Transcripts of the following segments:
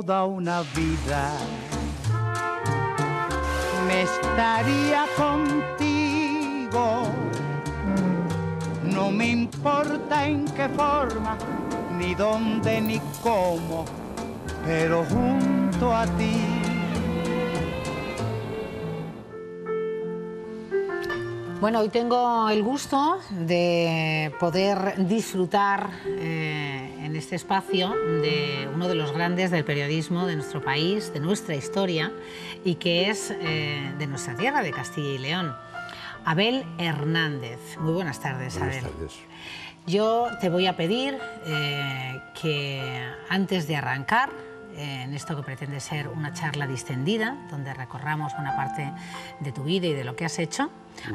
toda una vida. Me estaría contigo, no me importa en qué forma, ni dónde ni cómo, pero junto a ti. Bueno, hoy tengo el gusto de poder disfrutar en este espacio de uno de los grandes del periodismo de nuestro país, de nuestra historia, y que es de nuestra tierra, de Castilla y León. Abel Hernández. Muy buenas tardes, Abel. Buenas tardes. Yo te voy a pedir que antes de arrancar en esto que pretende ser una charla distendida, donde recorramos buena parte de tu vida y de lo que has hecho,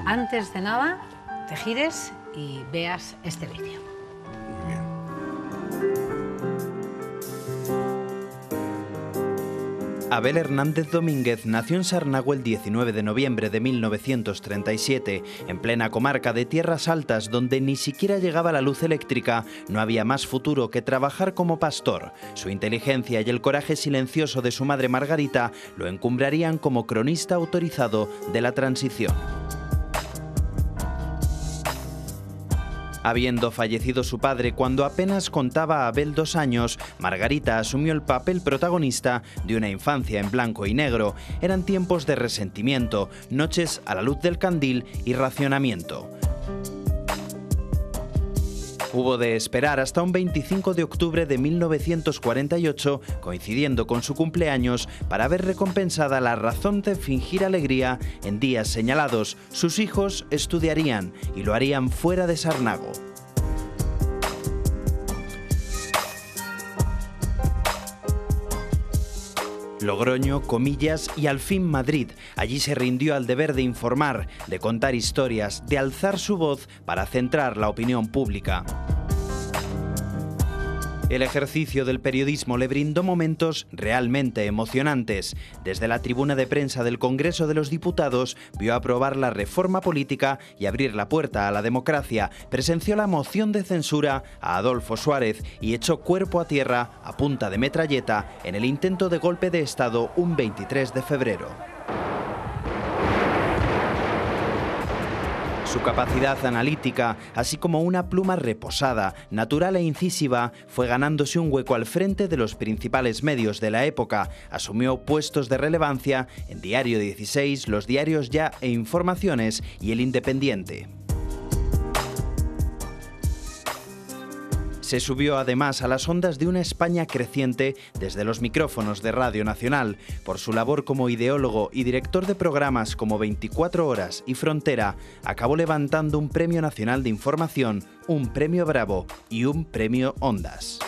antes de nada te gires y veas este vídeo. Muy bien. Abel Hernández Domínguez nació en Sarnago el 19 de noviembre de 1937, en plena comarca de Tierras Altas, donde ni siquiera llegaba la luz eléctrica. No había más futuro que trabajar como pastor. Su inteligencia y el coraje silencioso de su madre Margarita lo encumbrarían como cronista autorizado de la transición. Habiendo fallecido su padre cuando apenas contaba a Abel 2 años, Margarita asumió el papel protagonista de una infancia en blanco y negro. Eran tiempos de resentimiento, noches a la luz del candil y racionamiento. Hubo de esperar hasta un 25 de octubre de 1948, coincidiendo con su cumpleaños, para ver recompensada la razón de fingir alegría en días señalados. Sus hijos estudiarían y lo harían fuera de Sarnago. Logroño, Comillas y al fin Madrid. Allí se rindió al deber de informar, de contar historias, de alzar su voz para centrar la opinión pública. El ejercicio del periodismo le brindó momentos realmente emocionantes. Desde la tribuna de prensa del Congreso de los Diputados vio aprobar la reforma política y abrir la puerta a la democracia. Presenció la moción de censura a Adolfo Suárez y echó cuerpo a tierra a punta de metralleta en el intento de golpe de Estado un 23 de febrero. Su capacidad analítica, así como una pluma reposada, natural e incisiva, fue ganándose un hueco al frente de los principales medios de la época. Asumió puestos de relevancia en Diario 16, Los Diarios Ya e Informaciones y El Independiente. Se subió además a las ondas de una España creciente desde los micrófonos de Radio Nacional. Por su labor como ideólogo y director de programas como 24 Horas y Frontera, acabó levantando un Premio Nacional de Información, un Premio Bravo y un Premio Ondas.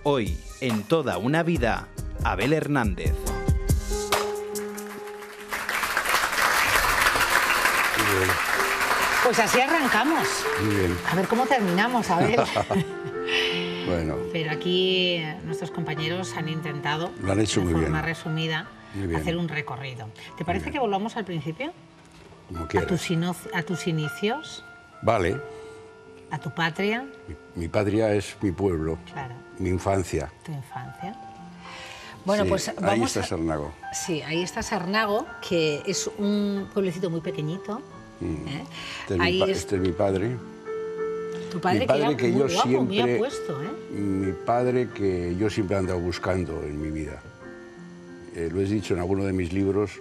Hoy, en Toda una Vida, Abel Hernández. Pues así arrancamos. Muy bien. A ver cómo terminamos, Abel. Bueno. Pero aquí nuestros compañeros han intentado, Lo han hecho de muy forma bien. resumida, Muy bien. hacer un recorrido. ¿Te parece que volvamos al principio? Como A quieras. tus inicios, Vale. a tu patria, Mi patria es mi pueblo, claro, mi infancia. tu infancia. Bueno, Sí, pues ahí vamos está Sarnago. Sí, ahí está Sarnago, que es un pueblecito muy pequeñito. ¿eh? Ahí Este es mi padre. tu padre, mi padre era que muy yo guapo, muy siempre- apuesto, ¿eh? Mi padre que yo siempre he andado buscando en mi vida. Lo he dicho en alguno de mis libros,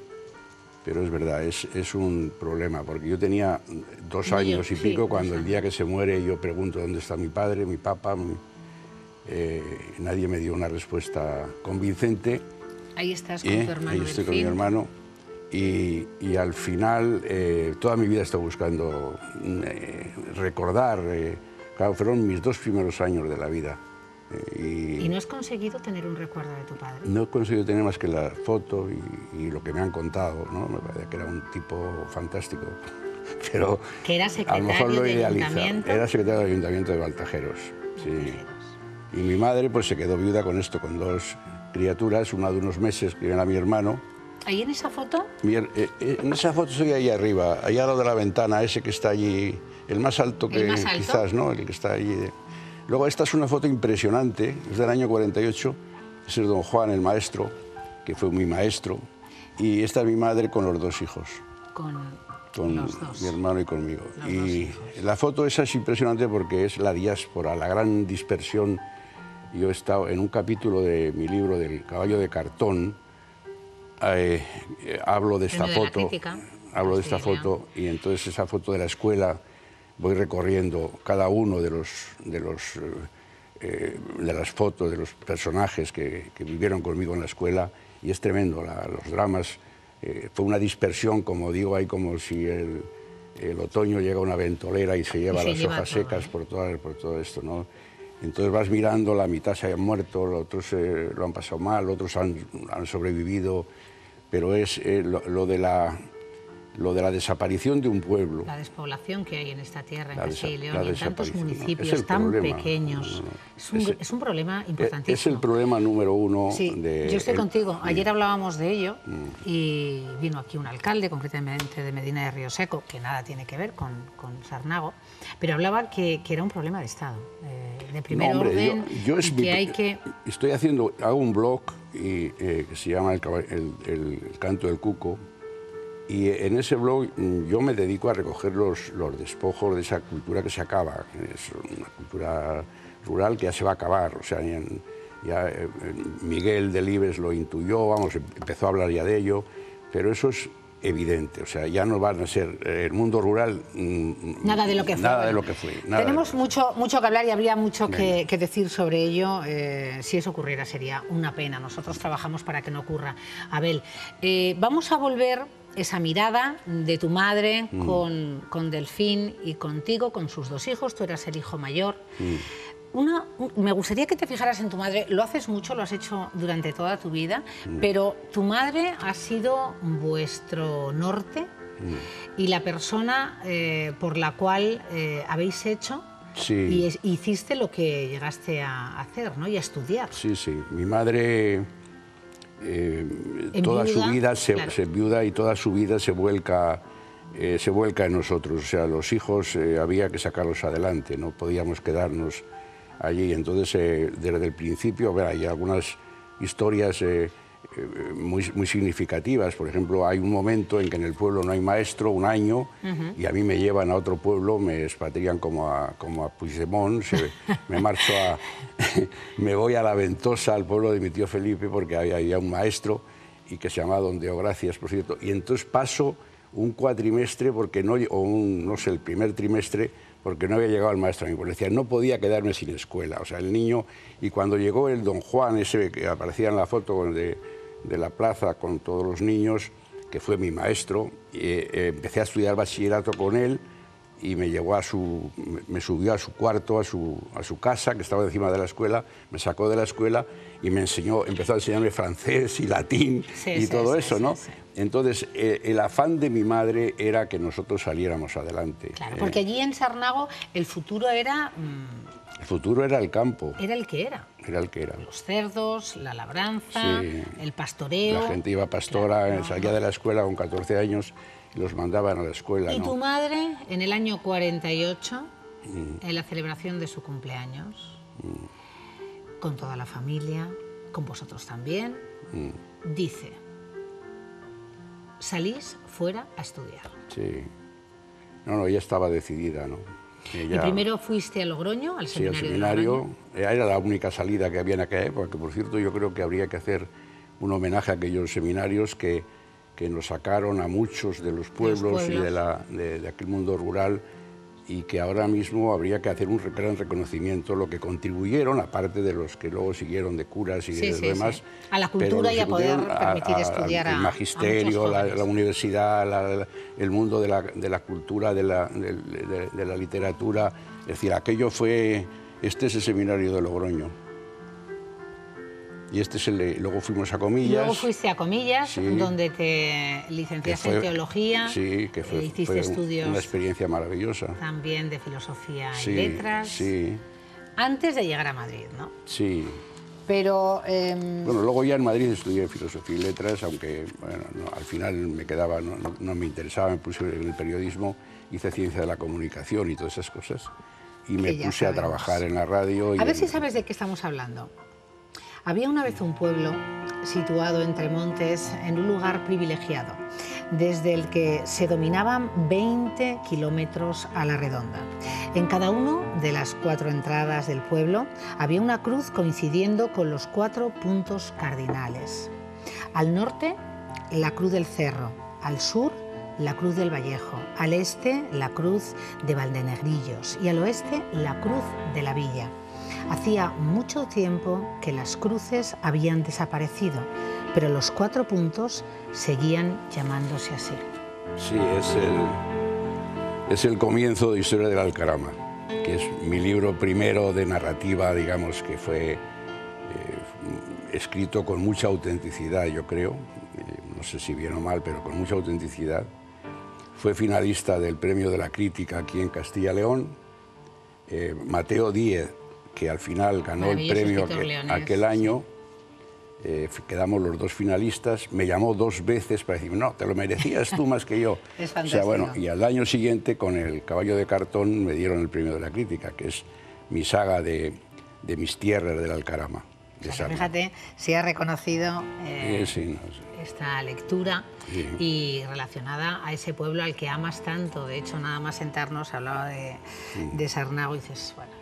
pero es verdad, es un problema, porque yo tenía 2 años y sí, pico 2 cuando el años. día que se muere yo pregunto dónde está mi padre, mi papá. Nadie me dio una respuesta convincente. Ahí estás con tu hermano. Ahí estoy con mi Delfín. hermano. Y al final, toda mi vida he estado buscando recordar. Claro, fueron mis 2 primeros años de la vida. ¿Y no has conseguido tener un recuerdo de tu padre? No he conseguido tener más que la foto y lo que me han contado, ¿no? Me parece que era un tipo fantástico. Pero Que era a lo mejor secretario lo he del idealizado. ayuntamiento. Era secretario del Ayuntamiento de Baltajeros. Sí. Y mi madre pues se quedó viuda con esto, con 2 criaturas, una de unos meses, que era mi hermano. ¿Ahí en esa foto? En esa foto estoy ahí arriba, allá al lado de la ventana, ese que está allí, el más alto que ¿El más alto? quizás, ¿no? El que está allí Luego, esta es una foto impresionante, es del año 48, es el don Juan, el maestro, que fue mi maestro, y esta es mi madre con los dos hijos. Con los dos. Mi hermano y conmigo. Los y dos hijos. la foto esa es impresionante porque es la diáspora, la gran dispersión. Yo he estado en un capítulo de mi libro del caballo de cartón, hablo de esta foto, y entonces esa foto de la escuela voy recorriendo cada uno de las fotos de los personajes que vivieron conmigo en la escuela, y es tremendo, los dramas. Fue una dispersión, como digo, hay como si el otoño llega a una ventolera y se lleva las hojas secas por todo esto, ¿no? Entonces vas mirando, la mitad se han muerto, otros lo han pasado mal, otros han sobrevivido, pero es lo de la desaparición de un pueblo. La despoblación que hay en esta tierra, en La Castilla y León, y en tantos desaparición, municipios tan problema. pequeños. Es un problema importantísimo. Es el problema número uno. Sí, yo estoy contigo. Ayer hablábamos de ello y vino aquí un alcalde, concretamente de Medina de Río Seco, que nada tiene que ver con Sarnago, pero hablaba que era un problema de Estado, de primer orden, hago un blog que se llama el Canto del Cuco, y en ese blog yo me dedico a recoger los despojos de esa cultura que se acaba. Es una cultura rural que ya se va a acabar. O sea, Miguel Delibes lo intuyó, empezó a hablar ya de ello, pero eso es evidente. O sea, ya no van a ser el mundo rural nada de lo que fue. Nada de lo que fue. Tenemos mucho que hablar y habría mucho que decir sobre ello. Si eso ocurriera sería una pena. Nosotros trabajamos para que no ocurra. Abel, vamos a volver esa mirada de tu madre con Delfín y contigo, con sus dos hijos. Tú eras el hijo mayor. Me gustaría que te fijaras en tu madre. Lo haces mucho, lo has hecho durante toda tu vida, pero tu madre ha sido vuestro norte y la persona por la cual habéis hecho y hiciste lo que llegaste a hacer, ¿no? Y a estudiar. Sí, sí. Mi madre toda su vida se viuda y toda su vida se vuelca en nosotros. O sea, los hijos había que sacarlos adelante, no podíamos quedarnos allí. Entonces, desde el principio, hay algunas historias muy significativas. Por ejemplo, hay un momento en que en el pueblo no hay maestro, un año, y a mí me llevan a otro pueblo, me expatrian como a Puigdemont, me marcho me voy a La Ventosa, al pueblo de mi tío Felipe, porque había un maestro y que se llamaba Don Deo Gracias, por cierto, y entonces paso un cuatrimestre, el primer trimestre, porque no había llegado el maestro a mi pueblo. Decía, no podía quedarme sin escuela. O sea, el niño, y cuando llegó el don Juan, ese que aparecía en la foto de la plaza con todos los niños, que fue mi maestro, empecé a estudiar bachillerato con él y me subió a su cuarto, a su casa, que estaba encima de la escuela, me sacó de la escuela y empezó a enseñarme francés y latín todo eso, ¿no? Sí. Entonces, el afán de mi madre era que nosotros saliéramos adelante. Claro, porque allí en Sarnago el futuro era... El futuro era el campo. Era el que era. Era el que era. Los cerdos, la labranza, el pastoreo. La gente iba pastora, salía de la escuela con 14 años y los mandaban a la escuela. ¿Y tu madre, en el año 48, en la celebración de su cumpleaños, con toda la familia, con vosotros también, dice, salís fuera a estudiar? Sí. No, ella estaba decidida, ¿no? ¿Y primero fuiste a Logroño, al seminario? Sí, al seminario. Era la única salida que había en aquella época, que por cierto yo creo que habría que hacer un homenaje a aquellos seminarios que nos sacaron a muchos de los pueblos y de aquel mundo rural, y que ahora mismo habría que hacer un gran reconocimiento, lo que contribuyeron, aparte de los que luego siguieron de curas y de los demás. A la cultura y a poder permitir estudiar al magisterio, la universidad, el mundo de la cultura, de la literatura. Es decir, este es el seminario de Logroño. Y luego fuimos a Comillas. Luego fuiste a Comillas, donde te licenciaste en Teología. Sí, que fue estudios una experiencia maravillosa. También de Filosofía y Letras. Sí. Antes de llegar a Madrid, ¿no? Sí. Pero... Bueno, luego ya en Madrid estudié Filosofía y Letras, aunque al final me quedaba, no me interesaba, me puse en el periodismo, hice Ciencia de la Comunicación y todas esas cosas. y me puse a trabajar en la radio. A ver si sabes de qué estamos hablando. Había una vez un pueblo situado entre montes en un lugar privilegiado, desde el que se dominaban 20 kilómetros a la redonda. En cada una de las 4 entradas del pueblo había una cruz coincidiendo con los 4 puntos cardinales. Al norte, la Cruz del Cerro; al sur, la Cruz del Vallejo; al este, la Cruz de Valdenegrillos y al oeste, la Cruz de la Villa. Hacía mucho tiempo que las cruces habían desaparecido, pero los 4 puntos seguían llamándose así. Sí, es el comienzo de Historia del Alcarama, que es mi libro primero de narrativa, digamos, que fue escrito con mucha autenticidad, yo creo, no sé si bien o mal, pero con mucha autenticidad. Fue finalista del Premio de la Crítica aquí en Castilla y León. Mateo Díez, que al final ganó el premio aquel año, quedamos los 2 finalistas, me llamó 2 veces para decirme, no, te lo merecías tú más que yo. Es fantástico. O sea, bueno, y al año siguiente, con El Caballo de Cartón, me dieron el Premio de la Crítica, que es mi saga de mis tierras del Alcarama. O sea, fíjate, si ha reconocido esta lectura y relacionada a ese pueblo al que amas tanto. De hecho, nada más sentarnos, hablaba de Sarnago y dices, bueno,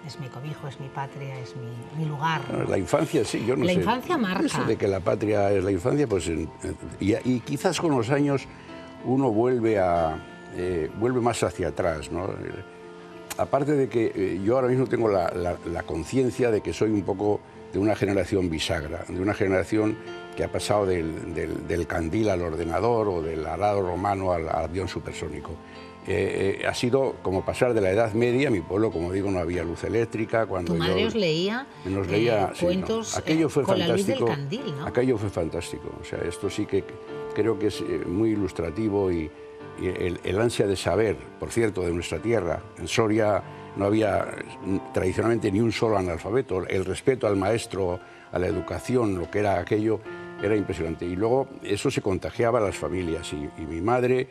es mi cobijo, es mi patria, es mi lugar. Bueno, la infancia, sí, yo no sé. La infancia marca. Eso de que la patria es la infancia, pues... y quizás con los años uno vuelve más hacia atrás, ¿no? Aparte de que yo ahora mismo tengo la conciencia de que soy un poco de una generación bisagra, de una generación que ha pasado del candil al ordenador o del arado romano al avión supersónico. Ha sido como pasar de la Edad Media. Mi pueblo, como digo, no había luz eléctrica. Cuando tu madre os leía cuentos aquello fue con fantástico. La luz del candil, ¿no? Aquello fue fantástico. O sea, esto sí que creo que es muy ilustrativo y el ansia de saber, por cierto, de nuestra tierra. En Soria no había tradicionalmente ni un solo analfabeto. El respeto al maestro, a la educación, lo que era aquello, era impresionante. Y luego eso se contagiaba a las familias. Y mi madre...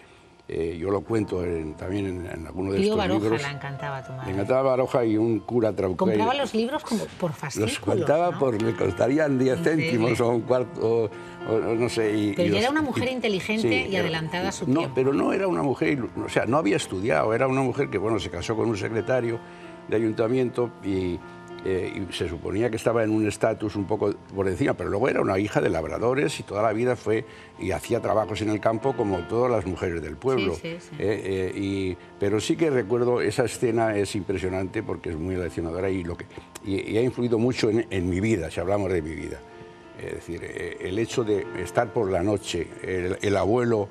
yo lo cuento también en alguno de estos libros. Baroja, le encantaba a tu madre. Le encantaba Baroja y un cura trabuqueño. Compraba los libros como por fascículos, los contaba, ¿no? le costarían 10 céntimos o un cuarto, o no sé. Pero ella era una mujer inteligente y adelantada a su tiempo. No, pero no era una mujer, o sea, no había estudiado, era una mujer que, bueno, se casó con un secretario de ayuntamiento y se suponía que estaba en un estatus un poco por encima, pero luego era una hija de labradores y toda la vida y hacía trabajos en el campo como todas las mujeres del pueblo. Sí. Pero sí que recuerdo, esa escena es impresionante porque es muy leccionadora y ha influido mucho en mi vida, si hablamos de mi vida. Es decir, el hecho de estar por la noche, el abuelo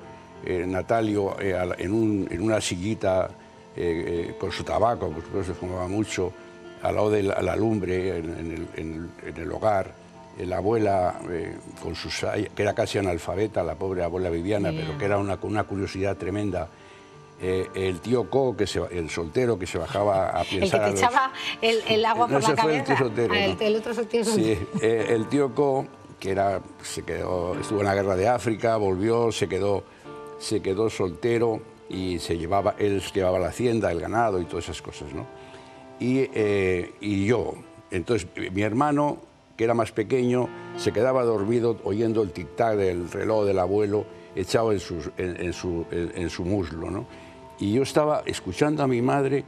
Natalio en una sillita con su tabaco, por supuesto se fumaba mucho, al lado de la lumbre en el hogar, la abuela que era casi analfabeta, la pobre abuela Viviana, pero que era con una curiosidad tremenda. El tío Co, el soltero que se bajaba a pensar... El que te echaba el agua por la cabeza. El otro soltero. Sí, el tío Co, que estuvo en la guerra de África, volvió, se quedó soltero y él llevaba la hacienda, el ganado y todas esas cosas, ¿no? Y yo, entonces mi hermano, que era más pequeño, se quedaba dormido oyendo el tic-tac del reloj del abuelo echado en su muslo, ¿no? Y yo estaba escuchando a mi madre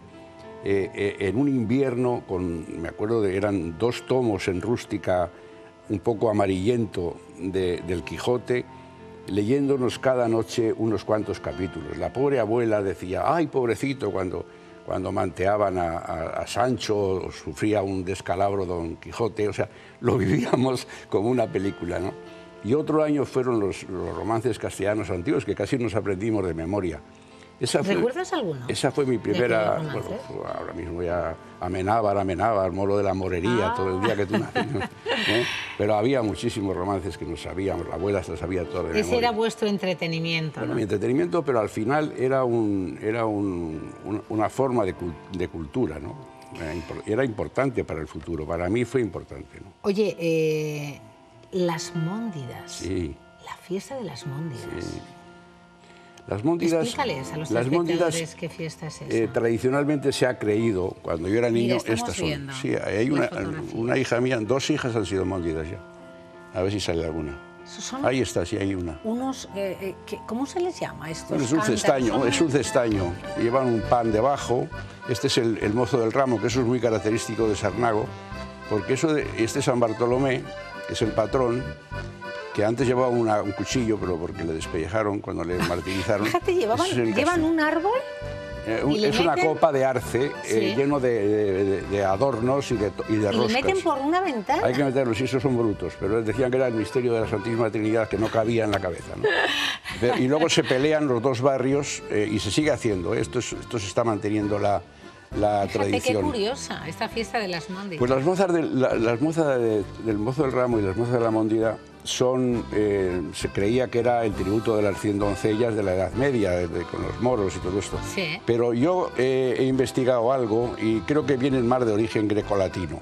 en un invierno, me acuerdo eran 2 tomos en rústica, un poco amarillento del Quijote, leyéndonos cada noche unos cuantos capítulos. La pobre abuela decía, ay, pobrecito, cuando manteaban a Sancho o sufría un descalabro Don Quijote, o sea, lo vivíamos como una película, ¿no? Y otro año fueron los romances castellanos antiguos, que casi nos aprendimos de memoria. ¿Recuerdas alguno? Esa fue mi primera... Bueno, ahora mismo voy a Amenábar, Moro de la Morería, todo el día que tú naciste, ¿eh? Pero había muchísimos romances que no sabíamos, la abuela se sabía todo de memoria. Ese era vuestro entretenimiento, bueno, ¿no? Mi entretenimiento, pero al final era una forma de cultura, ¿no? Era importante para el futuro, para mí fue importante, ¿no? Oye, las Móndidas. Sí. La fiesta de las Móndidas. Sí. Las Móndidas, explícales a los espectadores qué fiesta es esa. Tradicionalmente se ha creído, cuando yo era niño, Mira, estas son. viendo Sí, hay una hija mía, 2 hijas han sido Móndidas ya. A ver si sale alguna. Ahí está, sí, hay una. ¿Cómo se les llama estos? Bueno, es un cestaño. Llevan un pan debajo. Este es el mozo del ramo, que eso es muy característico de Sarnago, porque este San Bartolomé, que es el patrón, que antes llevaba un cuchillo, pero porque le despellejaron cuando le martirizaron. Fíjate, llevan un árbol. Es una copa de arce lleno de adornos y de roscas. ¿Y lo meten por una ventana? Hay que meterlos, sí, esos son brutos, pero decían que era el misterio de la Santísima Trinidad que no cabía en la cabeza, ¿no? Y luego se pelean los 2 barrios y se sigue haciendo. Esto se está manteniendo la tradición. Qué curiosa esta fiesta de las Móndidas. Pues las mozas del mozo del ramo y las mozas de la Móndida se creía que era el tributo de las 100 doncellas de la Edad Media, con los moros y todo esto. Sí. Pero yo he investigado algo y creo que vienen más de origen grecolatino,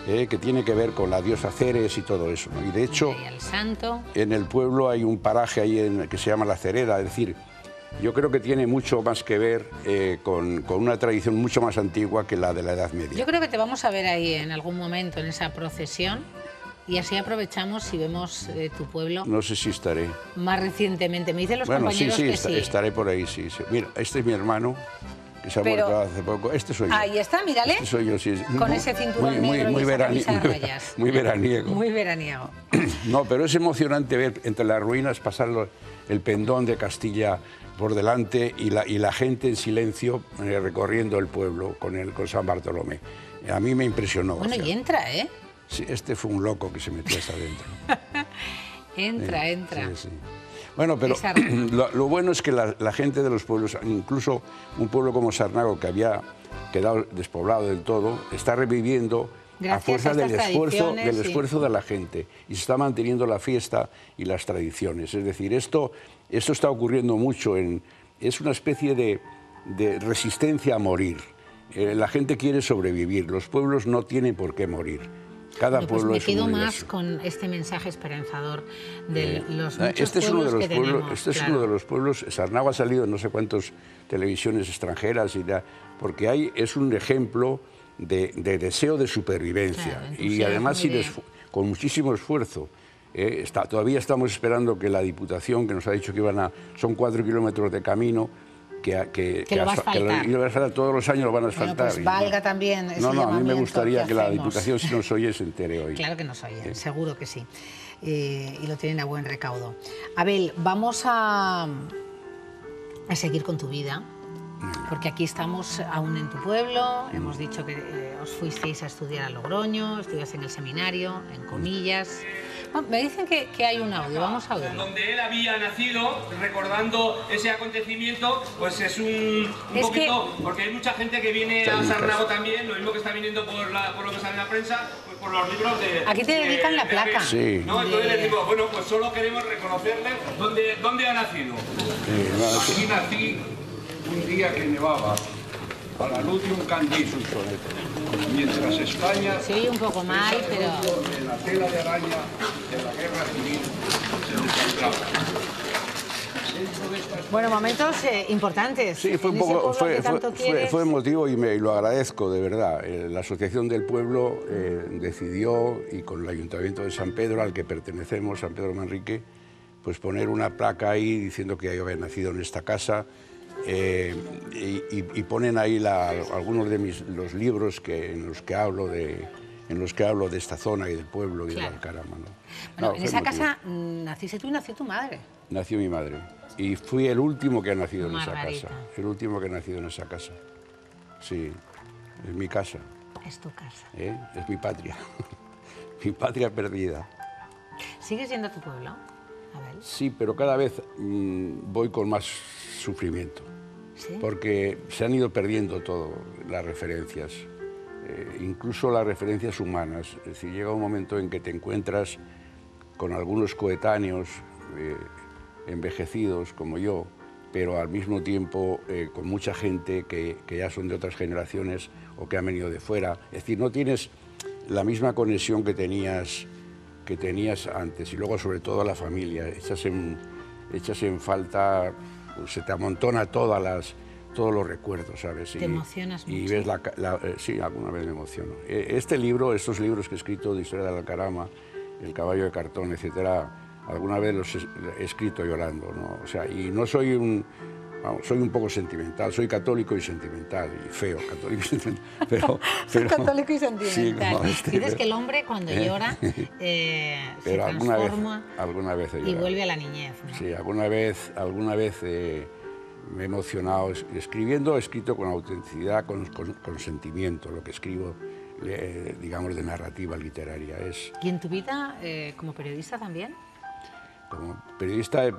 que tiene que ver con la diosa Ceres y todo eso, ¿no? Y de hecho, y el santo. En el pueblo hay un paraje ahí que se llama La Cereda, es decir, yo creo que tiene mucho más que ver con una tradición mucho más antigua que la de la Edad Media. Yo creo que te vamos a ver ahí en algún momento en esa procesión y así aprovechamos y vemos tu pueblo. No sé si estaré. Más recientemente. Me dicen los compañeros que sí. Estaré por ahí, sí. Mira, este es mi hermano, que se ha muerto hace poco. Este soy yo. Ahí está, mírale. Este soy yo, sí. Con ese cinturón negro y esa camisa de rayas. Muy veraniego. Muy veraniego. No, pero es emocionante ver entre las ruinas pasar el pendón de Castilla por delante y la gente en silencio recorriendo el pueblo con San Bartolomé. A mí me impresionó. Bueno, y entra, ¿eh? Sí, este fue un loco que se metió hasta adentro. entra. Sí, sí. Bueno, pero lo bueno es que la gente de los pueblos, incluso un pueblo como Sarnago, que había quedado despoblado del todo, está reviviendo a fuerza del esfuerzo de la gente, y se está manteniendo la fiesta y las tradiciones. Es decir, esto está ocurriendo mucho, es una especie de resistencia a morir. La gente quiere sobrevivir, los pueblos no tienen por qué morir. Cada pueblo es un universo. Me quedo más con este mensaje esperanzador de los muchos este es uno de los pueblos que tenemos. Este es uno de los pueblos. Sarnago ha salido en no sé cuántas televisiones extranjeras, porque es un ejemplo de deseo de supervivencia, claro, y además con muchísimo esfuerzo. Todavía estamos esperando que la Diputación, que nos ha dicho que son 4 kilómetros de camino, que lo va a asfaltar. Todos los años lo van a asfaltar. Bueno, pues valga también ese a mí me gustaría que la hacemos. Diputación, si nos oye, se entere hoy. Claro que nos oye, seguro que sí. Y lo tienen a buen recaudo. Abel, vamos a seguir con tu vida, porque aquí estamos aún en tu pueblo. Hemos dicho que os fuisteis a estudiar a Logroño, estudiaste en el seminario, en Comillas. Me dicen que hay un audio, vamos a oírlo. Donde él había nacido, recordando ese acontecimiento, pues es un poquito... Porque hay mucha gente que viene a Sarnago también, lo mismo que está viniendo por lo que sale en la prensa, pues por los libros de... Aquí te dedican la placa. Sí. ¿No? Entonces les digo, bueno, pues solo queremos reconocerle dónde ha nacido. Aquí nací un día que nevaba, a la luz de un candil, mientras España... Se oye un poco mal, pero... ...de la tela de araña de la guerra civil se descentraba. Bueno, momentos importantes. Sí, fue emotivo y lo agradezco, de verdad. La Asociación del Pueblo decidió, y con el Ayuntamiento de San Pedro, al que pertenecemos, San Pedro Manrique, pues poner una placa ahí diciendo que yo había nacido en esta casa. Y ponen ahí algunos de los libros en los que hablo de esta zona y del pueblo y claro. del Alcarama, ¿no? Bueno, en esa casa naciste tú y nació tu madre. Nació mi madre y fui el último que ha nacido en esa casa. El último que ha nacido en esa casa. Sí, es mi casa. Es tu casa. Es mi patria. Mi patria perdida. ¿Sigues yendo a tu pueblo, Abel? Sí, pero cada vez voy con más sufrimiento. ¿Sí? Porque se han ido perdiendo todas las referencias, incluso las referencias humanas. Es decir, llega un momento en que te encuentras con algunos coetáneos envejecidos como yo, pero al mismo tiempo con mucha gente que ya son de otras generaciones o que han venido de fuera. Es decir, no tienes la misma conexión que tenías antes, y luego sobre todo a la familia. Echas en falta pues se te amontona todos los recuerdos, ¿sabes? ¿Te emocionas mucho? Y ves sí, alguna vez me emociono. Estos libros que he escrito de historia de Alcarama, El caballo de cartón, etcétera, alguna vez los he escrito llorando, ¿no? O sea, y no soy soy un poco sentimental, soy católico y sentimental, y feo, católico y sentimental, pero católico y sentimental. Sí, dices que el hombre cuando llora se transforma alguna vez y vuelve a la niñez, ¿no? Sí, alguna vez me he emocionado escribiendo, he escrito con autenticidad, con sentimiento, lo que escribo, digamos, de narrativa literaria. ¿Y en tu vida como periodista también? Como periodista he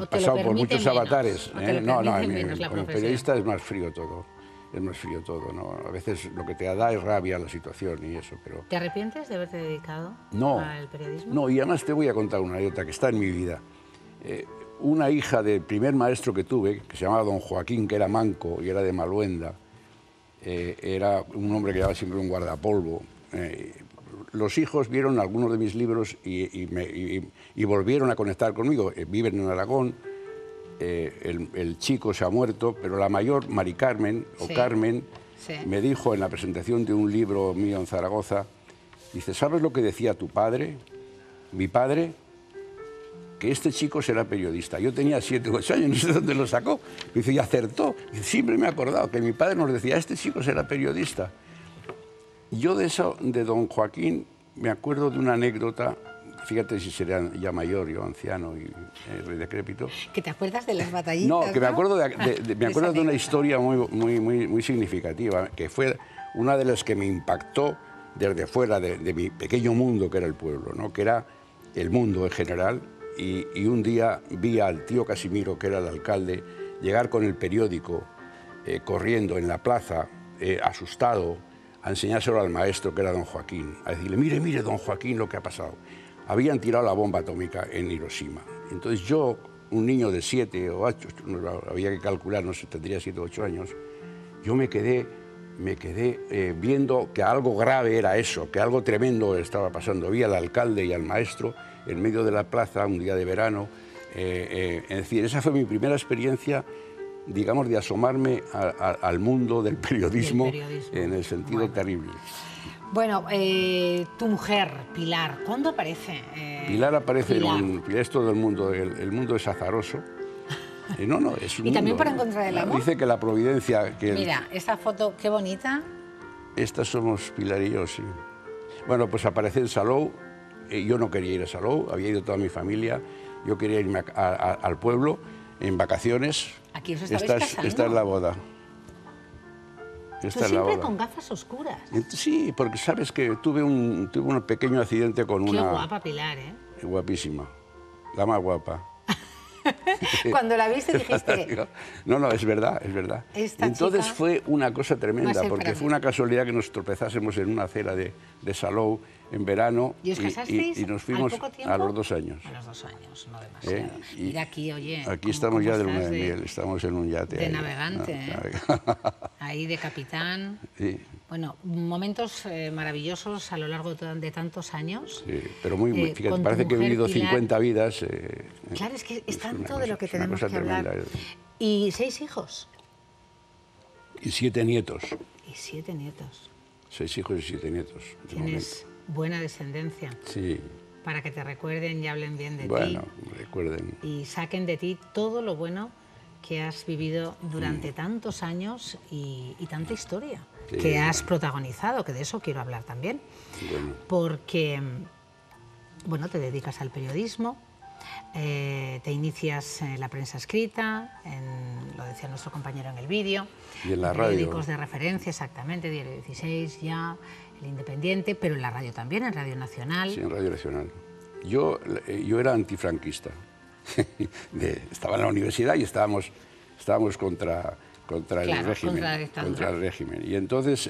pasado por muchos avatares. Como periodista es más frío todo. Es más frío todo, ¿no? A veces lo que te da es rabia la situación y eso, pero... ¿Te arrepientes de haberte dedicado al periodismo? No, y además te voy a contar una anécdota que está en mi vida. Una hija del primer maestro que tuve, que se llamaba don Joaquín, que era manco y era de Maluenda, era un hombre que llevaba siempre un guardapolvo. Los hijos vieron algunos de mis libros y volvieron a conectar conmigo. Viven en Aragón, el chico se ha muerto, pero la mayor, Mari Carmen, Carmen, me dijo en la presentación de un libro mío en Zaragoza, dice, ¿sabes lo que decía tu padre, mi padre? Que este chico será periodista. Yo tenía 7 o 8 años, no sé dónde lo sacó. Dice, y acertó. Dice, siempre me he acordado que mi padre nos decía, este chico será periodista. Yo de eso, de don Joaquín, me acuerdo de una anécdota, fíjate si sería ya mayor, yo anciano y decrépito. ¿Que te acuerdas de las batallitas? No, que me acuerdo de una historia muy significativa, que fue una de las que me impactó desde fuera de mi pequeño mundo, que era el pueblo, ¿no? Que era el mundo en general, y un día vi al tío Casimiro, que era el alcalde, llegar con el periódico, corriendo en la plaza, asustado, a enseñárselo al maestro, que era don Joaquín, a decirle, mire, don Joaquín, lo que ha pasado. Habían tirado la bomba atómica en Hiroshima. Entonces yo, un niño de 7 o 8, había que calcular, no sé, tendría 7 o 8 años, yo me quedé viendo que algo grave era eso, que algo tremendo estaba pasando. Vi al alcalde y al maestro en medio de la plaza, un día de verano. Es decir, esa fue mi primera experiencia, digamos, de asomarme al mundo del periodismo, en el sentido terrible. Bueno, tu mujer, Pilar, ¿cuándo aparece? Pilar aparece es todo el mundo, el mundo es azaroso. No, es un ¿Y también mundo, para encontrar el amor? Dice que la providencia... Mira, esta foto, qué bonita. Estas somos Pilar y yo, sí. Bueno, pues aparece en Salou. Yo no quería ir a Salou, había ido toda mi familia. Yo quería irme al pueblo en vacaciones. Aquí os estabais casando. Esta es la boda. Tú siempre con gafas oscuras. Sí, porque sabes que tuve un pequeño accidente con una... Qué guapa Pilar, ¿eh? Guapísima. La más guapa. Cuando la viste dijiste... No, es verdad, es verdad. Entonces fue una cosa tremenda, porque fue una casualidad que nos tropezásemos en una acera de Salou en verano. ¿Y os casasteis y nos fuimos al poco tiempo? A los 2 años. A los 2 años, no demasiado. Mira aquí, oye... Aquí estamos ya de luna de miel, estamos en un yate. De navegante, ahí de capitán. Sí. Bueno, momentos maravillosos a lo largo de tantos años. Sí, pero fíjate, parece que he vivido Pilar, 50 vidas. Claro, es que es tanto de lo que tenemos que hablar. ¿Y 6 hijos? Y 7 nietos. Y 7 nietos. 6 hijos y 7 nietos. Tienes buena descendencia. Sí. Para que te recuerden y hablen bien de ti. Bueno, recuerden. Y saquen de ti todo lo bueno que has vivido durante tantos años y tanta historia que has protagonizado, que de eso quiero hablar también. Bueno. Porque, bueno, te dedicas al periodismo, te inicias en la prensa escrita, lo decía nuestro compañero en el vídeo. Y en la radio. Periódicos de referencia, exactamente, Diario 16, Ya, El Independiente, pero en la radio también, en Radio Nacional. Sí, en Radio Nacional. Yo era antifranquista. Estaba en la universidad y estábamos contra el régimen. Contra el régimen. Y entonces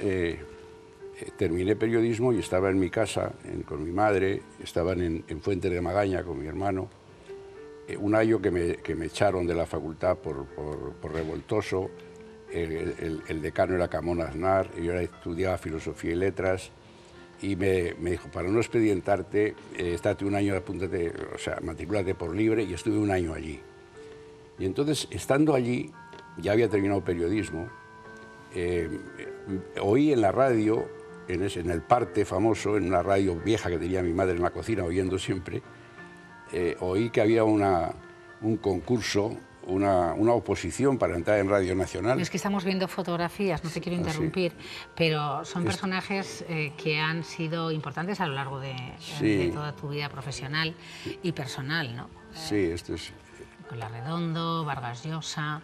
terminé periodismo y estaba en mi casa con mi madre, estaban en Fuentes de Magaña con mi hermano. Un año que me echaron de la facultad por revoltoso. El decano era Camón Aznar, y yo estudiaba Filosofía y Letras. Y me dijo, para no expedientarte, estate un año, apúntate, o sea, matricúlate por libre, y estuve un año allí. Y entonces, estando allí, ya había terminado periodismo, oí en la radio, en el Parte famoso, en una radio vieja que tenía mi madre en la cocina oyendo siempre, oí que había un concurso, una oposición para entrar en Radio Nacional. Es que estamos viendo fotografías, no te quiero interrumpir, pero son personajes que han sido importantes a lo largo de toda tu vida profesional y personal, ¿no? Sí, esto es... Larredondo, Vargas Llosa...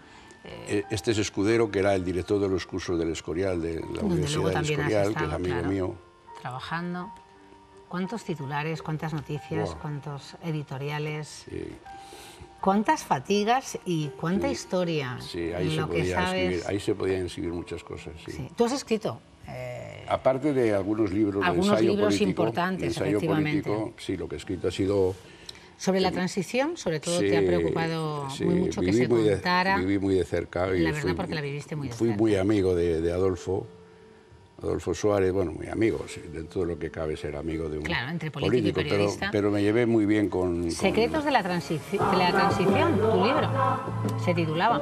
Este es Escudero, que era el director de los cursos del Escorial, de la Universidad del Escorial, que es amigo mío. Trabajando. ¿Cuántos titulares, cuántas noticias, cuántos editoriales? Sí. ¿Cuántas fatigas y cuánta historia? Sí, ahí se podían escribir muchas cosas. Sí. Sí. ¿Tú has escrito? Aparte de algunos libros de ensayo político, importantes, efectivamente. Político, sí, lo que he escrito ha sido... Sobre la transición, sobre todo, te ha preocupado muy mucho que se contara. Viví muy de cerca. Y la verdad, porque la viviste muy de cerca. Fui muy amigo de Adolfo Suárez, bueno, muy amigo, sí, dentro de lo que cabe ser amigo de un entre político y periodista. Pero me llevé muy bien con... Secretos de la transición, tu libro, se titulaba.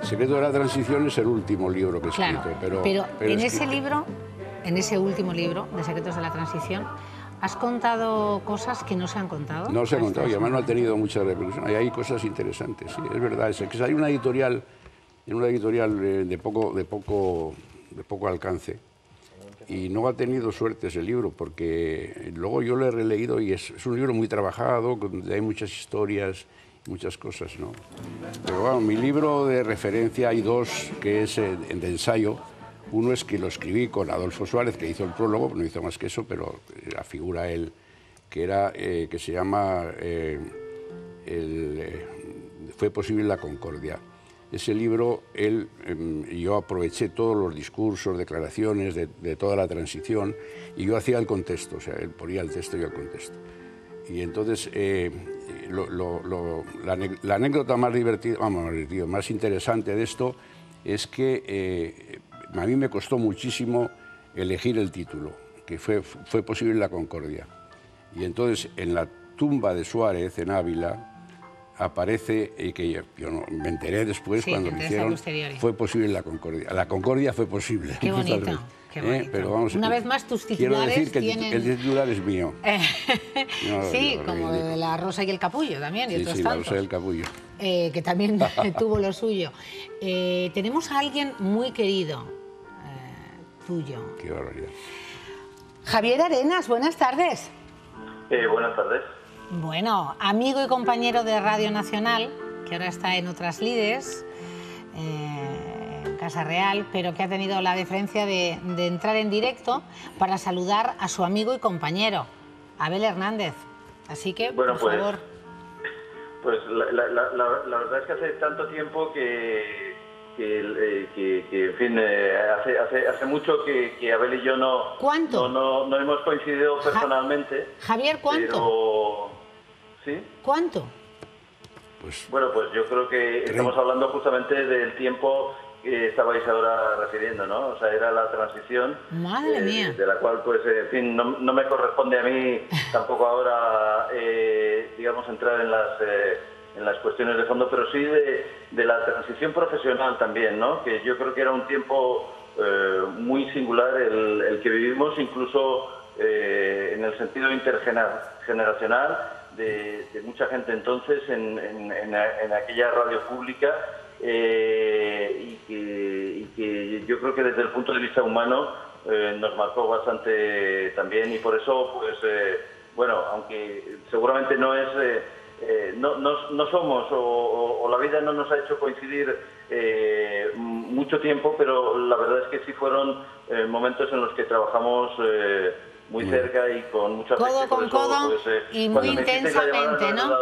Secretos de la transición es el último libro que he escrito. Pero en ese libro, en ese último libro de Secretos de la transición, ¿has contado cosas que no se han contado? No se han contado y además no ha tenido mucha repercusión. Hay cosas interesantes, sí, es verdad. Es que hay una editorial, de poco alcance y no ha tenido suerte ese libro porque luego yo lo he releído y es un libro muy trabajado, donde hay muchas historias, muchas cosas, ¿no? Pero bueno, mi libro de referencia hay dos, que es de ensayo. Uno es que lo escribí con Adolfo Suárez, que hizo el prólogo, no hizo más que eso, pero la figura él, que se llama Fue posible la concordia. Ese libro, yo aproveché todos los discursos, declaraciones de toda la transición, y yo hacía el contexto, o sea, él ponía el texto y yo el contexto. Y entonces, la anécdota más divertida, más interesante de esto, es que a mí me costó muchísimo elegir el título, que fue posible la concordia. Y entonces en la tumba de Suárez, en Ávila, aparece, que yo no, me enteré después cuando lo hicieron, fue posible la concordia. La concordia fue posible. Qué bonito. Qué bonito. Pero vamos, una vez más, tus titulares quiero decir que tienen... el titular es mío. Sí, como de La Rosa y el Capullo también, y otros tantos. La Rosa y el Capullo. Que también tuvo lo suyo. Tenemos a alguien muy querido tuyo. Qué barbaridad. Javier Arenas, buenas tardes. Buenas tardes. Bueno, amigo y compañero de Radio Nacional, que ahora está en otras lides, en Casa Real, pero que ha tenido la deferencia de entrar en directo para saludar a su amigo y compañero, Abel Hernández. Así que, por favor. Pues la verdad es que hace tanto tiempo que en fin, hace mucho que Abel y yo no hemos coincidido personalmente. Javier, ¿cuánto? ¿Sí? ¿Cuánto? Bueno, pues yo creo que estamos hablando justamente del tiempo que estabais ahora refiriendo, ¿no? O sea, era la transición. Madre mía. De la cual, pues, en fin, no me corresponde a mí tampoco ahora, digamos, entrar en las cuestiones de fondo, pero sí de la transición profesional también, ¿no? Que yo creo que era un tiempo muy singular el que vivimos, incluso en el sentido intergeneracional, de mucha gente entonces en aquella radio pública, y que yo creo que desde el punto de vista humano nos marcó bastante también, y por eso, pues, bueno, aunque seguramente no es... no somos, o la vida no nos ha hecho coincidir mucho tiempo, pero la verdad es que sí fueron momentos en los que trabajamos muy cerca y con mucha codo con codo, pues, y muy intensamente, ¿no?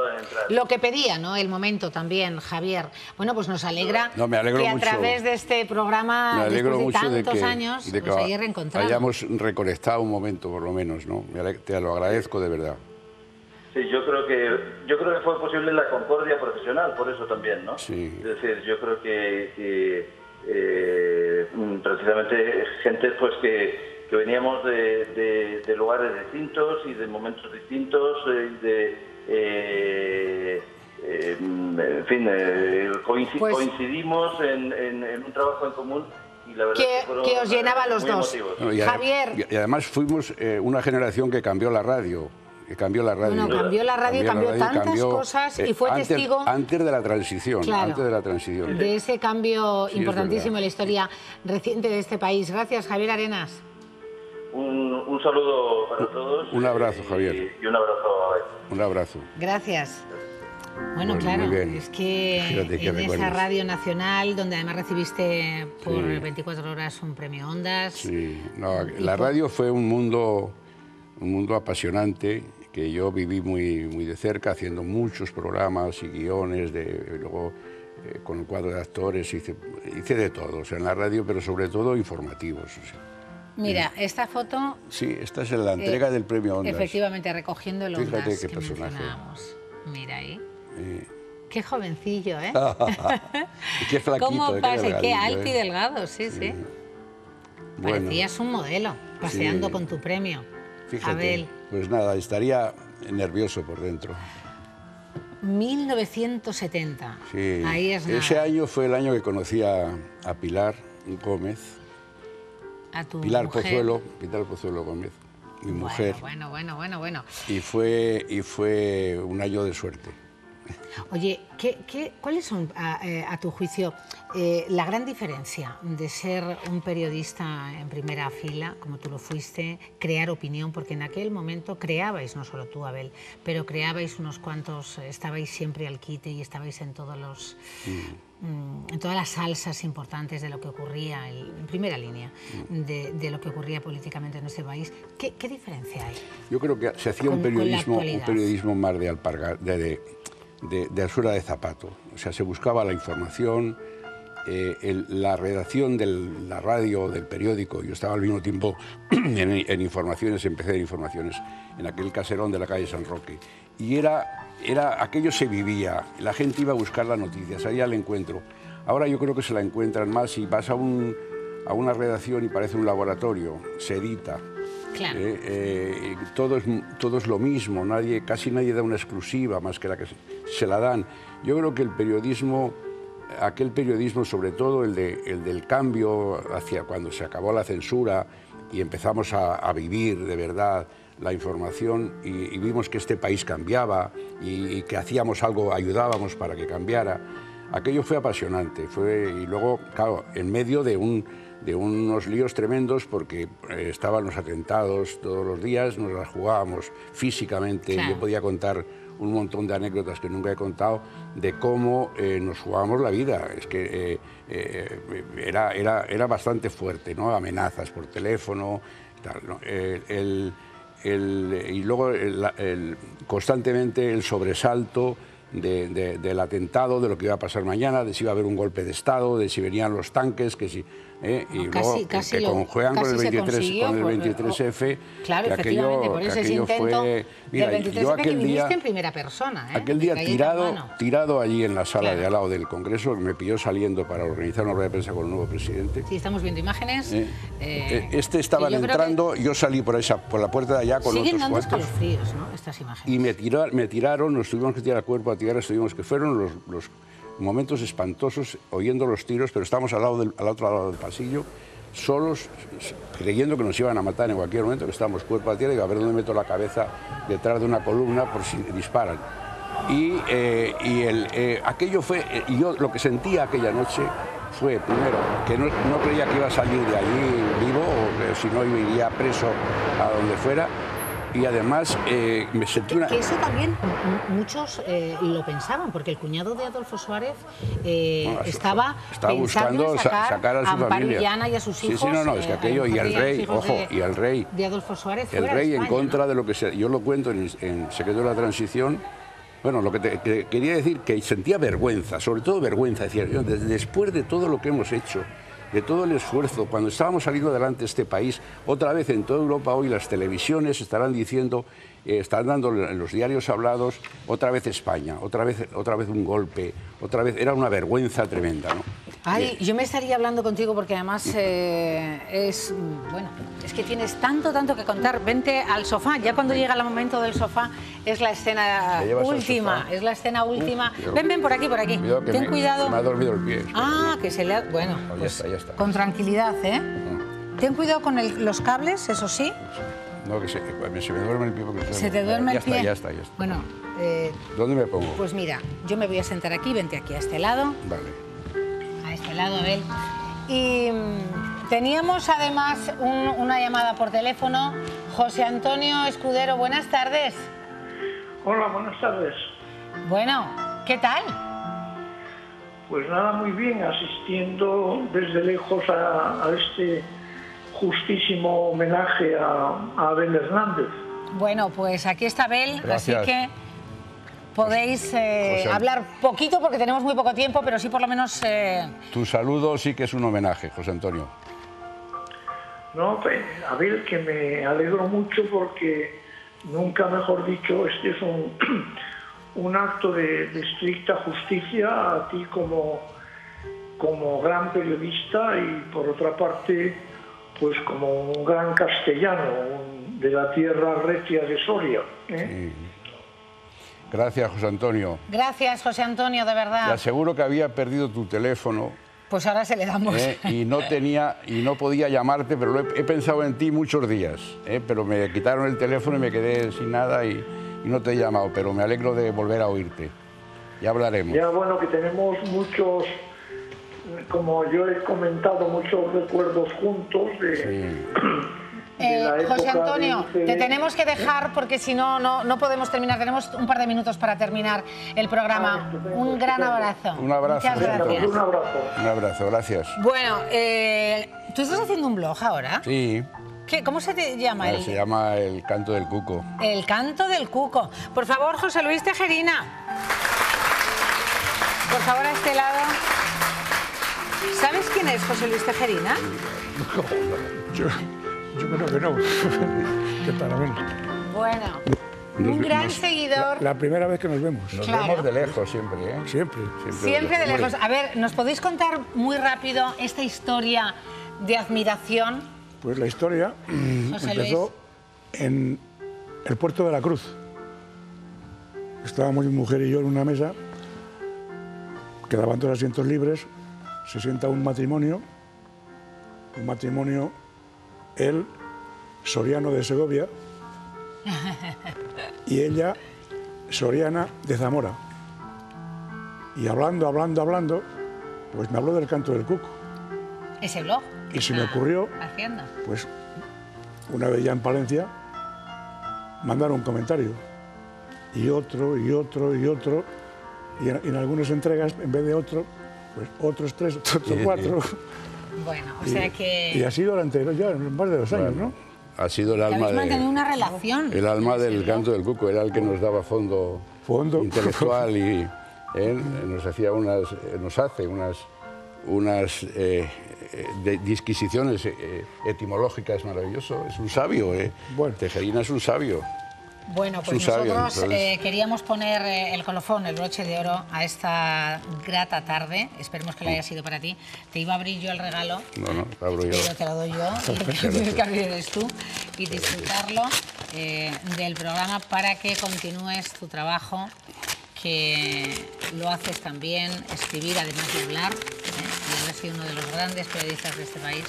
Lo que pedía, ¿no? El momento también, Javier. Bueno, pues nos alegra que a través de este programa, después de tantos años, nos hayáis reencontrado. Hayamos reconectado un momento, por lo menos, ¿no? Te lo agradezco de verdad. Sí, yo creo que fue posible la concordia profesional, por eso también, ¿no? Sí. Es decir, yo creo que precisamente gente, pues, que veníamos de en fin, coincidimos en un trabajo en común. Y la verdad que os llenaba a los dos. Javier. Y además fuimos una generación que cambió la radio. Cambió la radio. Bueno, cambió la radio, cambió tantas cosas y fue testigo... Antes de la transición, claro, antes de la transición. De ese cambio importantísimo en la historia reciente de este país. Gracias, Javier Arenas. Un saludo para todos. Un abrazo, Javier. Y un abrazo a ver. Un abrazo. Gracias. Bueno, claro, es que en esa Radio Nacional, donde además recibiste por 24 horas un premio Ondas... Sí, no, la radio fue un mundo apasionante, que yo viví muy de cerca, haciendo muchos programas y guiones, luego con el cuadro de actores, hice de todo, o sea, en la radio, pero sobre todo informativos. O sea. Mira, esta foto... Sí, esta es la entrega del premio Ondas. Efectivamente, recogiendo el Ondas. Fíjate qué que personaje. Mira ahí. Qué jovencillo, ¿eh? Y qué flaquito. ¿Cómo pasa? Qué alto y ¿eh? delgado, sí. Bueno. Parecías un modelo, paseando con tu premio. Fíjate, Abel. Pues nada, estaría nervioso por dentro. 1970. Sí. Ahí es nada. Ese año fue el año que conocí a Pilar Gómez. A tu Pilar mujer. Pilar Pozuelo Gómez, mi mujer. Bueno. Y fue un año de suerte. Oye, ¿cuáles son, a tu juicio, la gran diferencia de ser un periodista en primera fila, como tú lo fuiste, crear opinión? Porque en aquel momento creabais, no solo tú, Abel, pero creabais unos cuantos, estabais siempre al quite y estabais en todos los... en todas las salsas importantes de lo que ocurría, en primera línea, de lo que ocurría políticamente en este país. ¿Qué diferencia hay? Yo creo que se hacía un periodismo más de alpargar, de alzura de zapato. O sea, se buscaba la información, la redacción de la radio, del periódico. Yo estaba al mismo tiempo en informaciones, empecé en informaciones, en aquel caserón de la calle San Roque. Y aquello se vivía, la gente iba a buscar las noticias, salía al encuentro. Ahora yo creo que se la encuentran más y vas a una redacción y parece un laboratorio, se edita. Claro. Todo es lo mismo, casi nadie da una exclusiva más que la que se la dan. Yo creo que el periodismo, aquel periodismo, sobre todo el del cambio hacia cuando se acabó la censura y empezamos a vivir de verdad la información y vimos que este país cambiaba y que hacíamos algo, ayudábamos para que cambiara. Aquello fue apasionante, y luego, claro, en medio de unos líos tremendos porque estaban los atentados todos los días, nos las jugábamos físicamente. Claro. Yo podía contar un montón de anécdotas que nunca he contado de cómo nos jugábamos la vida. Es que era bastante fuerte, ¿no? Amenazas por teléfono, tal, ¿no? Y luego constantemente el sobresalto del atentado, de lo que iba a pasar mañana, de si iba a haber un golpe de Estado, de si venían los tanques, que si... y luego que conjuegan con el 23F, claro, que aquello fue... Mira, yo aquel día en primera persona, aquel día tirado allí en la sala de al lado del Congreso, que me pilló saliendo para organizar una rueda de prensa con el nuevo presidente. Sí, estamos viendo imágenes. Estaban entrando, yo salí por la puerta de allá con otros cuantos. Siguen dando escalofríos, ¿no?, estas imágenes. Y me tiraron, nos tuvimos que tirar cuerpo a tierra, que fueron los momentos espantosos, oyendo los tiros, pero estábamos al otro lado del pasillo, solos, creyendo que nos iban a matar en cualquier momento, que estábamos cuerpo a tierra, y digo, a ver dónde meto la cabeza detrás de una columna por si disparan. Aquello fue, y yo lo que sentía aquella noche fue, primero, que no creía que iba a salir de allí vivo, o si no iría preso a donde fuera. Y además me sentí que eso también muchos lo pensaban, porque el cuñado de Adolfo Suárez estaba buscando sacar a su Amparo familia. Illana y a sus hijos. Sí, es que aquello, y el rey, y el rey. De Adolfo Suárez el rey en contra de lo que sea. Yo lo cuento en Secreto de la Transición. Bueno, lo que quería decir, que sentía vergüenza, sobre todo vergüenza, decía, después de todo lo que hemos hecho, de todo el esfuerzo, cuando estábamos saliendo adelante este país, otra vez en toda Europa hoy las televisiones estarán diciendo, están dando en los diarios hablados, otra vez España, otra vez un golpe, otra vez, era una vergüenza tremenda, ¿no? Ay, yo me estaría hablando contigo porque además es que tienes tanto que contar. Vente al sofá, ya cuando llega el momento del sofá es la escena última, es la escena última. Ven por aquí. Cuidado, ten cuidado. Me ha dormido el pie. Que se le ha... Bueno, ya está. Con tranquilidad, ¿eh? Ten cuidado con los cables, eso sí. No, que se me duerme el pie. Porque ¿Se te duerme el pie? Ya está. Bueno, ¿dónde me pongo? Pues mira, yo me voy a sentar aquí, vente aquí a este lado. Vale. A este lado, Abel. Y teníamos además una llamada por teléfono. José Antonio Escudero, buenas tardes. Hola, buenas tardes. Bueno, ¿qué tal? Pues nada, muy bien, asistiendo desde lejos a este justísimo homenaje a Abel Hernández. Bueno, pues aquí está Abel, Gracias. así que podéis hablar poquito porque tenemos muy poco tiempo, pero sí por lo menos... Tu saludo sí que es un homenaje, José Antonio. No, Abel, que me alegro mucho porque, nunca mejor dicho, este es un acto de estricta justicia a ti como gran periodista y, por otra parte, pues como un gran castellano de la tierra recia de Soria. Sí. Gracias, José Antonio. Gracias, José Antonio, de verdad. Te aseguro que había perdido tu teléfono. Pues ahora se le damos. Y no podía llamarte, pero he pensado en ti muchos días. Pero me quitaron el teléfono y me quedé sin nada y no te he llamado, pero me alegro de volver a oírte. Ya hablaremos. Ya, bueno, que tenemos muchos, como yo he comentado, muchos recuerdos juntos de la época. José Antonio, te tenemos que dejar porque si no podemos terminar. Tenemos un par de minutos para terminar el programa. Un gran abrazo. Un abrazo. Muchas gracias. Un abrazo. Un abrazo, gracias. Bueno, ¿tú estás haciendo un blog ahora? Sí. ¿Cómo se te llama? Se llama El Canto del Cuco. El Canto del Cuco. Por favor, José Luis Tejerina. Por favor, a este lado. ¿Sabes quién es José Luis Tejerina? Yo creo que no. ¿Qué tal, Abel? Bueno, un gran seguidor. La primera vez que nos vemos. Nos vemos de lejos siempre, ¿eh? Siempre de lejos. A ver, ¿nos podéis contar muy rápido esta historia de admiración? Pues la historia empezó en el puerto de la Cruz. Estábamos mi mujer y yo en una mesa, quedaban 2 asientos libres, se sienta un matrimonio, él, soriano de Segovia, y ella, soriana de Zamora. Y hablando, pues me habló del Canto del Cuco. Ese blog. Y se me ocurrió, pues, una vez ya en Palencia, mandar un comentario. Y otro. Y en algunas entregas, en vez de otro, pues otros 3, otros 4. Bueno, o sea que... Y así durante ya más de 2 años, ¿no? Ha sido el alma una relación. El alma del Canto del Cuco, era el que nos daba fondo intelectual y nos hace unas disquisiciones etimológicas maravilloso. Es un sabio, Bueno. Tejerina es un sabio. Bueno, pues nosotros queríamos poner el colofón, el broche de oro a esta grata tarde. Esperemos que lo haya sido para ti. Te iba a abrir yo el regalo. No, abro yo. Pero te lo doy yo. Y que abrir eres tú. Y disfrutarlo del programa para que continúes tu trabajo, que lo haces también, escribir además de hablar. Y haber sido uno de los grandes periodistas de este país.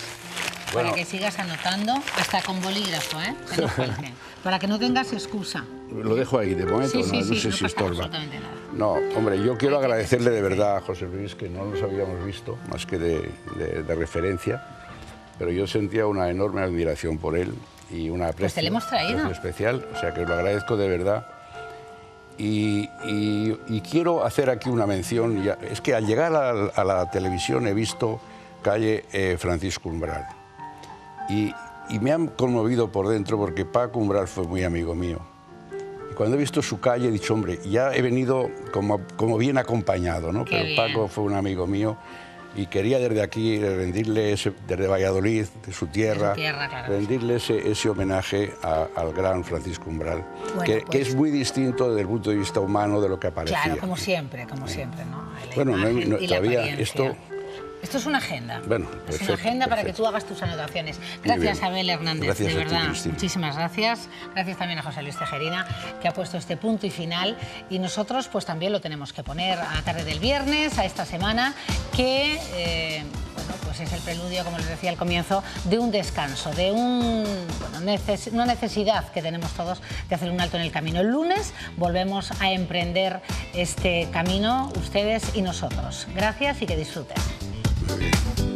Para que sigas anotando, hasta con bolígrafo, que no falte, para que no tengas excusa. Lo dejo ahí, de momento, no sé si estorba. No, hombre, yo quiero agradecerle de verdad a José Luis, que no nos habíamos visto, más que de referencia, pero yo sentía una enorme admiración por él y una aprecio, pues te lo hemos traído. Especial, o sea que lo agradezco de verdad. Y quiero hacer aquí una mención, es que al llegar a la televisión he visto calle Francisco Umbral. Y me han conmovido por dentro porque Paco Umbral fue muy amigo mío. Y cuando he visto su calle he dicho, hombre, ya he venido como bien acompañado, ¿no? Pero Paco fue un amigo mío y quería desde aquí rendirle, desde Valladolid, de su tierra, claro, rendirle ese homenaje al gran Francisco Umbral, bueno, que es muy distinto desde el punto de vista humano de lo que aparecía. Claro, como siempre, ¿no? Bueno, todavía esto... Esto es una agenda. Bueno, es una agenda para que tú hagas tus anotaciones. Gracias, Abel Hernández, gracias de a ti, verdad. Cristina. Muchísimas gracias. Gracias también a José Luis Tejerina, que ha puesto este punto y final. Y nosotros pues también lo tenemos que poner a la tarde del viernes, a esta semana, que bueno, pues es el preludio, como les decía al comienzo, de un descanso, de una necesidad que tenemos todos de hacer un alto en el camino. El lunes volvemos a emprender este camino, ustedes y nosotros. Gracias y que disfruten. Muy bien.